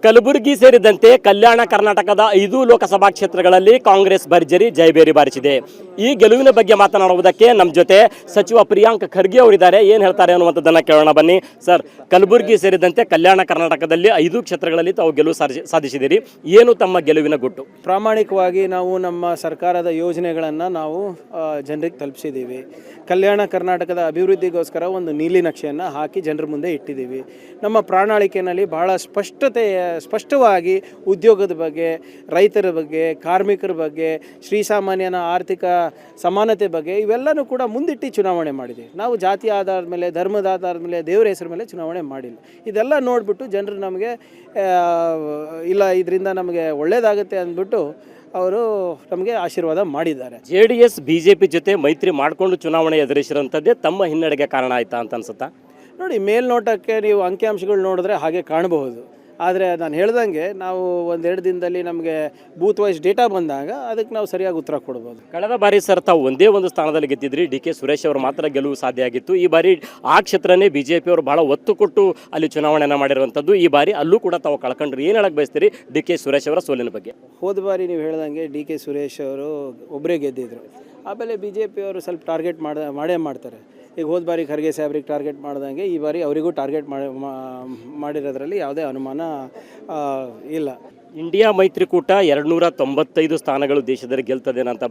ಕಲಬುರಗಿ ಸೇರಿದಂತೆ ಕಲ್ಯಾಣ ಕರ್ನಾಟಕದ 5 ಲೋಕಸಭಾ ಕ್ಷೇತ್ರಗಳಲ್ಲಿ ಕಾಂಗ್ರೆಸ್ ಭರ್ಜರಿ ಜಯಬೇರಿ ಬಾರಿಸಿದೆ. ಈ ಗೆಲುವಿನ ಬಗ್ಗೆ ಮಾತನಾಡುವುದಕ್ಕೆ ನಮ್ಮ ಜೊತೆ ಸಚಿವ ಪ್ರಿಯಾಂಕ್ ಖರ್ಗೆ ಅವರಿದ್ದಾರೆ. ಏನು ಹೇಳ್ತಾರೆ ಅನ್ನುವಂಥದ್ದನ್ನು ಕೇಳೋಣ ಬನ್ನಿ. ಸರ್, ಕಲಬುರಗಿ ಸೇರಿದಂತೆ ಕಲ್ಯಾಣ ಕರ್ನಾಟಕದಲ್ಲಿ 5 ಕ್ಷೇತ್ರಗಳಲ್ಲಿ ತಾವು ಗೆಲುವು ಸಾಧಿಸಿದ್ದೀರಿ. ಏನು ತಮ್ಮ ಗೆಲುವಿನ ಗುಟ್ಟು? ಪ್ರಾಮಾಣಿಕವಾಗಿ ನಾವು ನಮ್ಮ ಸರ್ಕಾರದ ಯೋಜನೆಗಳನ್ನು ನಾವು ಜನರಿಗೆ ತಲುಪಿಸಿದ್ದೀವಿ. ಕಲ್ಯಾಣ ಕರ್ನಾಟಕದ ಅಭಿವೃದ್ಧಿಗೋಸ್ಕರ ಒಂದು ನೀಲಿ ನಕ್ಷೆಯನ್ನು ಹಾಕಿ ಜನರ ಮುಂದೆ ಇಟ್ಟಿದ್ದೀವಿ. ನಮ್ಮ ಪ್ರಣಾಳಿಕೆಯಲ್ಲಿ ಬಹಳ ಸ್ಪಷ್ಟವಾಗಿ ಉದ್ಯೋಗದ ಬಗ್ಗೆ, ರೈತರ ಬಗ್ಗೆ, ಕಾರ್ಮಿಕರ ಬಗ್ಗೆ, ಶ್ರೀಸಾಮಾನ್ಯನ ಆರ್ಥಿಕ ಸಮಾನತೆ ಬಗ್ಗೆ ಇವೆಲ್ಲನೂ ಕೂಡ ಮುಂದಿಟ್ಟು ಚುನಾವಣೆ ಮಾಡಿದ್ದೀವಿ. ನಾವು ಜಾತಿ ಆಧಾರದ ಮೇಲೆ, ಧರ್ಮದ ಆಧಾರದ ಮೇಲೆ, ದೇವರ ಹೆಸರ ಮೇಲೆ ಚುನಾವಣೆ ಮಾಡಿಲ್ಲ. ಇದೆಲ್ಲ ನೋಡಿಬಿಟ್ಟು ಜನರು ನಮಗೆ ಇಲ್ಲ ಇದರಿಂದ ನಮಗೆ ಒಳ್ಳೆಯದಾಗುತ್ತೆ ಅಂದ್ಬಿಟ್ಟು ಅವರು ನಮಗೆ ಆಶೀರ್ವಾದ ಮಾಡಿದ್ದಾರೆ. JDS BJP ಜೊತೆ ಮೈತ್ರಿ ಮಾಡಿಕೊಂಡು ಚುನಾವಣೆ ಎದುರಿಸಿರೋಂಥದ್ದೇ ತಮ್ಮ ಹಿನ್ನಡೆಗೆ ಕಾರಣ ಆಯ್ತಾ ಅಂತ ಅನ್ಸುತ್ತಾ? ನೋಡಿ, ಮೇಲ್ನೋಟಕ್ಕೆ ನೀವು ಅಂಕಿಅಂಶಗಳು ನೋಡಿದ್ರೆ ಹಾಗೆ ಕಾಣಬಹುದು. ಆದರೆ ನಾನು ಹೇಳ್ದಂಗೆ ನಾವು 1-2 ದಿನದಲ್ಲಿ ನಮಗೆ ಬೂತ್ ವೈಸ್ ಡೇಟಾ ಬಂದಾಗ ಅದಕ್ಕೆ ನಾವು ಸರಿಯಾಗಿ ಉತ್ತರ ಕೊಡ್ಬೋದು. ಕಳೆದ ಬಾರಿ ಸರ್ ತಾವು ಒಂದೇ ಒಂದು ಸ್ಥಾನದಲ್ಲಿ ಗೆದ್ದಿದ್ರಿ. DK ಸುರೇಶ್ ಅವರು ಮಾತ್ರ ಗೆಲುವು ಸಾಧ್ಯ ಆಗಿತ್ತು. ಈ ಬಾರಿ ಆ ಕ್ಷೇತ್ರನೇ BJP ಅವರು ಬಹಳ ಒತ್ತು ಕೊಟ್ಟು ಅಲ್ಲಿ ಚುನಾವಣೆಯನ್ನು ಮಾಡಿರುವಂಥದ್ದು. ಈ ಬಾರಿ ಅಲ್ಲೂ ಕೂಡ ತಾವು ಕಳ್ಕೊಂಡ್ರಿ. ಏನು ಹೇಳಕ್ಕೆ ಬಯಸ್ತೀರಿ DK ಸುರೇಶ್ ಅವರ ಸೋಲಿನ ಬಗ್ಗೆ? ಹೋದ ಬಾರಿ ನೀವು ಹೇಳ್ದಂಗೆ DK ಸುರೇಶ್ ಅವರು ಒಬ್ಬರೇ ಗೆದ್ದಿದ್ರು. ಆಮೇಲೆ BJP ಅವರು ಸ್ವಲ್ಪ ಟಾರ್ಗೆಟ್ ಮಾಡೇ ಮಾಡ್ತಾರೆ. ಈಗ ಹೋದ ಬಾರಿ ಖರ್ಗೆ ಸಾಹೇಬ್ರಿಗೆ ಟಾರ್ಗೆಟ್ ಮಾಡ್ದಂಗೆ ಈ ಬಾರಿ ಅವರಿಗೂ ಟಾರ್ಗೆಟ್ ಮಾಡಿರೋದ್ರಲ್ಲಿ ಯಾವುದೇ ಅನುಮಾನ ಇಲ್ಲ. ಇಂಡಿಯಾ ಮೈತ್ರಿಕೂಟ 295 ಸ್ಥಾನಗಳು ದೇಶದಲ್ಲಿ ಗೆಲ್ತದೆ ಅಂತ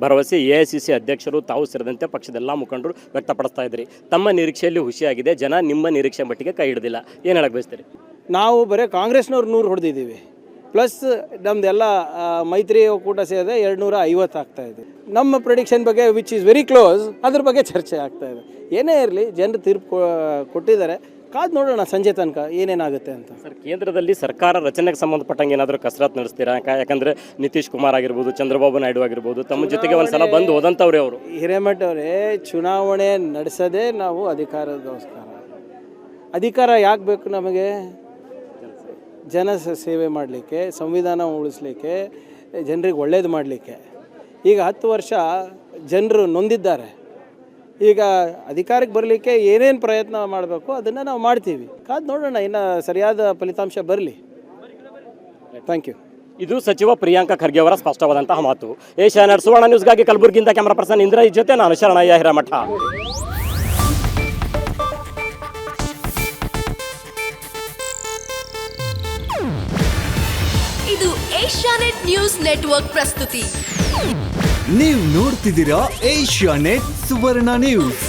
ಭರವಸೆ AICC ಅಧ್ಯಕ್ಷರು ತಾವು ಸೇರಿದಂತೆ ಪಕ್ಷದ ಎಲ್ಲ ಮುಖಂಡರು ವ್ಯಕ್ತಪಡಿಸ್ತಾ ಇದ್ರಿ. ತಮ್ಮ ನಿರೀಕ್ಷೆಯಲ್ಲಿ ಹುಷಿಯಾಗಿದೆ. ಜನ ನಿಮ್ಮ ನಿರೀಕ್ಷೆ ಮಟ್ಟಿಗೆ ಕೈ ಹಿಡಿದಿಲ್ಲ. ಏನು ಹೇಳಕ್ಕೆ ಬಯಸ್ತೀರಿ? ನಾವು ಬರೀ ಕಾಂಗ್ರೆಸ್ನವ್ರು 100 ಹೊಡೆದಿದ್ದೀವಿ, ಪ್ಲಸ್ ನಮ್ಮದೆಲ್ಲ ಮೈತ್ರಿ ಒಕ್ಕೂಟ ಸೇರಿದ್ರೆ 250 ಆಗ್ತಾಯಿದೆ. ನಮ್ಮ ಪ್ರೆಡಿಕ್ಷನ್ ಬಗ್ಗೆ ವಿಚ್ ಈಸ್ ವೆರಿ ಕ್ಲೋಸ್, ಅದ್ರ ಬಗ್ಗೆ ಚರ್ಚೆ ಆಗ್ತಾಯಿದೆ. ಏನೇ ಇರಲಿ, ಜನರು ತೀರ್ಪು ಕೊಟ್ಟಿದ್ದಾರೆ. ಕಾದು ನೋಡೋಣ ಸಂಜೆ ತನಕ ಏನೇನಾಗುತ್ತೆ ಅಂತ. ಸರ್, ಕೇಂದ್ರದಲ್ಲಿ ಸರ್ಕಾರ ರಚನೆಗೆ ಸಂಬಂಧಪಟ್ಟಂಗೆ ಏನಾದರೂ ಕಸರತ್ತು ನಡೆಸ್ತೀರಾ? ಯಾಕಂದರೆ ನಿತೀಶ್ ಕುಮಾರ್ ಆಗಿರ್ಬೋದು, ಚಂದ್ರಬಾಬು ನಾಯ್ಡು ಆಗಿರ್ಬೋದು, ತಮ್ಮ ಜೊತೆಗೆ ಒಂದ್ಸಲ ಬಂದು ಹೋದಂಥವ್ರೆ ಅವರು. ಹಿರೇಮಠ ಅವರೇ, ಚುನಾವಣೆ ನಡೆಸೋದೇ ನಾವು ಅಧಿಕಾರಕ್ಕೋಸ್ಕರ. ಅಧಿಕಾರ ಯಾಕೆ ಬೇಕು ನಮಗೆ? ಜನ ಸೇವೆ ಮಾಡಲಿಕ್ಕೆ, ಸಂವಿಧಾನ ಉಳಿಸ್ಲಿಕ್ಕೆ, ಜನರಿಗೆ ಒಳ್ಳೇದು ಮಾಡಲಿಕ್ಕೆ. ಈಗ 10 ವರ್ಷ ಜನರು ನೊಂದಿದ್ದಾರೆ. ಈಗ ಅಧಿಕಾರಕ್ಕೆ ಬರಲಿಕ್ಕೆ ಏನೇನು ಪ್ರಯತ್ನ ಮಾಡಬೇಕು ಅದನ್ನು ನಾವು ಮಾಡ್ತೀವಿ. ಕಾದು ನೋಡೋಣ, ಇನ್ನು ಸರಿಯಾದ ಫಲಿತಾಂಶ ಬರಲಿ. Thank you. ಇದು ಸಚಿವ ಪ್ರಿಯಾಂಕ ಖರ್ಗೆ ಅವರ ಸ್ಪಷ್ಟವಾದಂತಹ ಮಾತು. ಏಷ್ಯಾನೆಟ್ ಸುವರ್ಣ ನ್ಯೂಸ್ಗಾಗಿ ಕಲಬುರಗಿಯಿಂದ ಕ್ಯಾಮರಾ ಪರ್ಸನ್ ಇಂದ್ರ ಜೊತೆ ನಾನು ಶರಣಯ್ಯ ಹಿರೇಮಠ. ಇದು ಏಷ್ಯಾನೆಟ್ ನ್ಯೂಸ್ ನೆಟ್ವರ್ಕ್ ಪ್ರಸ್ತುತಿ. ನೀವು ನೋಡ್ತಿದ್ದೀರಾ ಏಷ್ಯಾನೆಟ್ ಸುವರ್ಣ ನ್ಯೂಸ್.